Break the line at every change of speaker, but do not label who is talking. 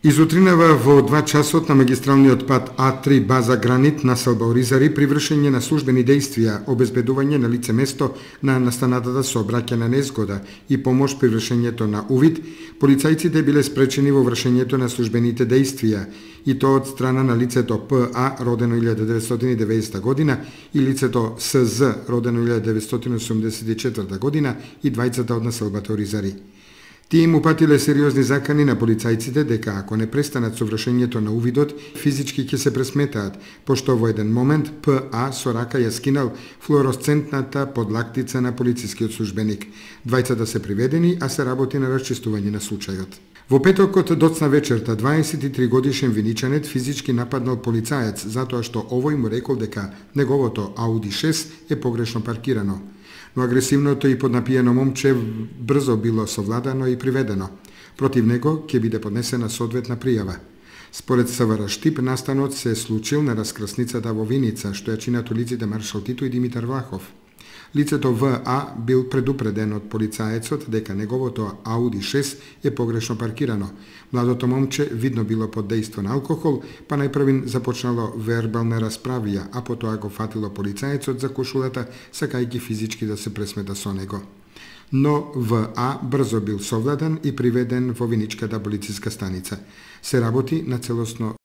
Изутринава во 2 часот на магистралниот пат А3 база Гранит населба Оризари при вршење на службени действија, обезбедување на лице место на настанатата сообраќајна незгода и помош при вршењето на увид, полицајците биле спречени во вршењето на службените действија и тоа од страна на лицето ПА родено 1990 година и лицето СЗ родено 1984 година и двајцата од населбата Оризари. Тие им упатиле сериозни закани на полицајците дека ако не престанат со вршењето на увидот, физички ќе се пресметаат, пошто во еден момент ПА со рака ја скинал флуоресцентната подлактица на полицискиот службеник. Двајцата се приведени, а се работи на расчистување на случајот. Во петокот доцна вечерта 23 годишен виничанет физички нападнал полицаец затоа што овој му рекол дека неговото Ауди 6 е погрешно паркирано. Но агресивното и поднапиено момче брзо било совладано и приведено. Против него ќе биде поднесена соодветна пријава. Според СВР Штип, настанот се случил на раскрсницата во Виница, што ја чинат улиците Маршал Тито и Димитар Влахов. Лицето ВА бил предупреден од полицаецот дека неговото Ауди 6 е погрешно паркирано. Младото момче видно било под дејство на алкохол, па најпрвин започнало вербална расправија, а потоа го фатило полицаецот за кошулата, сакајќи физички да се пресмета со него. Но ВА брзо бил совладан и приведен во Виничката полициска станица. Се работи на целосно